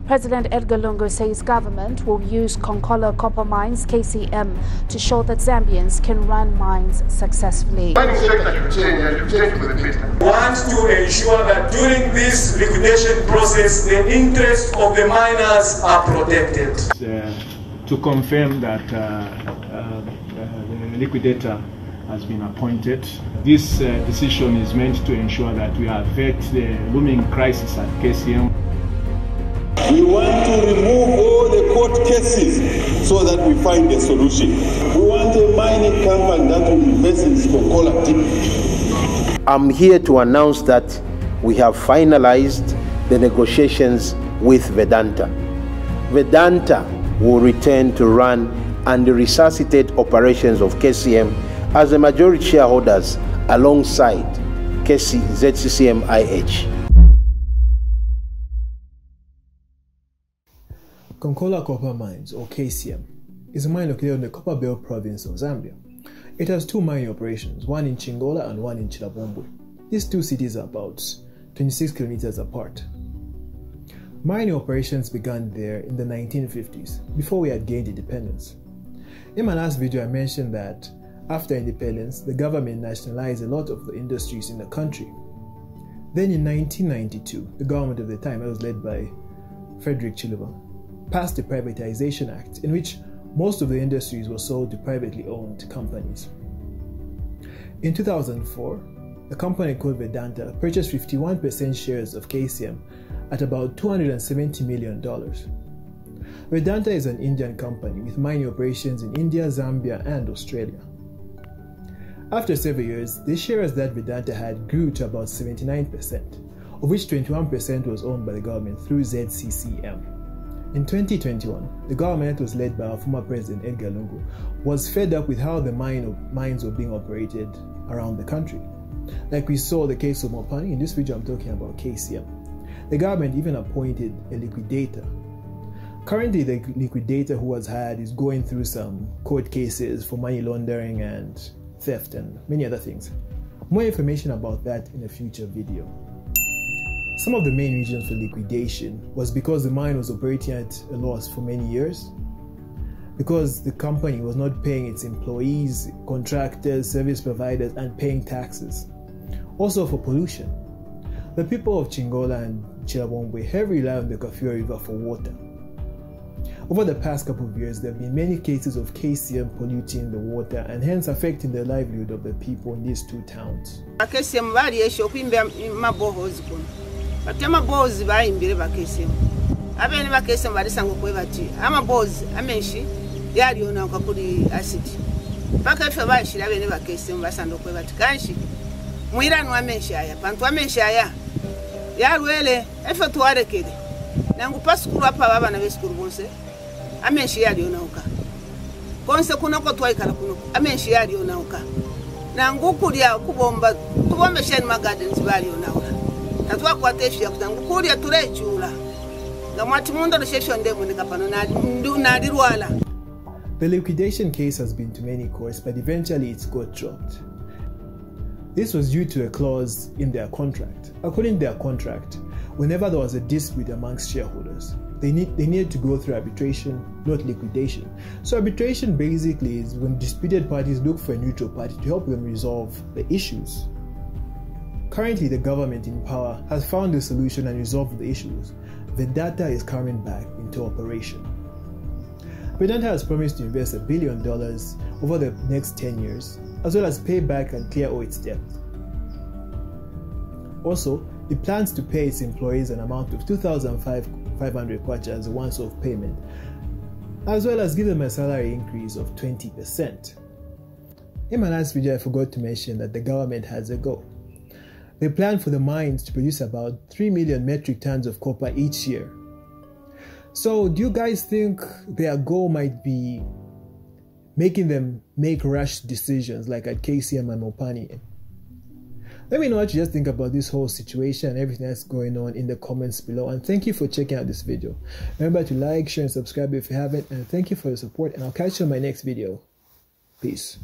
President Edgar Lungu says government will use Konkola Copper Mines, KCM, to show that Zambians can run mines successfully. Mining sector should change and should change for the better. Want to ensure that during this liquidation process, the interests of the miners are protected. To confirm that the liquidator has been appointed. This decision is meant to ensure that we avert the looming crisis at KCM. We want to remove all the court cases so that we find a solution. We want a mining company that will invest in Konkola deep. I'm here to announce that we have finalized the negotiations with Vedanta. Vedanta will return to run and resuscitate operations of KCM as the majority shareholders alongside ZCCM-IH. Konkola Copper Mines, or KCM, is a mine located in the Copper Belt province of Zambia. It has two mining operations, one in Chingola and one in Chilabombwe. These two cities are about 26 kilometers apart. Mining operations began there in the 1950s, before we had gained independence. In my last video, I mentioned that after independence, the government nationalized a lot of the industries in the country. Then in 1992, the government of the time, that was led by Frederick Chiluba, passed the Privatization Act, in which most of the industries were sold to privately owned companies. In 2004, a company called Vedanta purchased 51% shares of KCM at about $270 million. Vedanta is an Indian company with mining operations in India, Zambia, and Australia. After several years, the shares that Vedanta had grew to about 79%, of which 21% was owned by the government through ZCCM. In 2021, the government that was led by our former president Edgar Lungu was fed up with how the mines were being operated around the country. Like we saw the case of Mopani, in this video I'm talking about KCM. The government even appointed a liquidator. Currently, the liquidator who was hired is going through some court cases for money laundering and theft and many other things. More information about that in a future video. Some of the main reasons for liquidation was because the mine was operating at a loss for many years, because the company was not paying its employees, contractors, service providers, and paying taxes. Also for pollution. The people of Chingola and Chilabombwe heavily rely on the Kafue River for water. Over the past couple of years, there have been many cases of KCM polluting the water and hence affecting the livelihood of the people in these two towns. Batema bozi bayimbire bakesemu abene bakesemu balisango kwebati ama bozi amenshi yali ona kuri acid paka fe bashira abene bakesemu basando kwebati kanshi mwirano amenshi aya pantu amenshi aya yalwele efe tuwarekere nangu pasukuru apa baba besikuru bonse amenshi yali ona uka konse kunoko twaikala kuno amenshi yali ona uka nangu kulya kubomba tubombesheni magardens bali ona uka. The liquidation case has been to many courts, but eventually it got dropped. This was due to a clause in their contract. According to their contract, whenever there was a dispute amongst shareholders, they needed to go through arbitration, not liquidation. So arbitration basically is when disputed parties look for a neutral party to help them resolve the issues. Currently, the government in power has found a solution and resolved the issues. Vedanta is coming back into operation. Vedanta has promised to invest $1 billion over the next 10 years, as well as pay back and clear all its debt. Also, it plans to pay its employees an amount of 2,500 kwacha as a once-off payment, as well as give them a salary increase of 20%. In my last video, I forgot to mention that the government has a goal. They plan for the mines to produce about 3 million metric tons of copper each year. So do you guys think their goal might be making them make rash decisions like at KCM and Mopani? Let me know what you just think about this whole situation and everything that's going on in the comments below. And thank you for checking out this video. Remember to like, share, and subscribe if you haven't. And thank you for your support. And I'll catch you in my next video. Peace.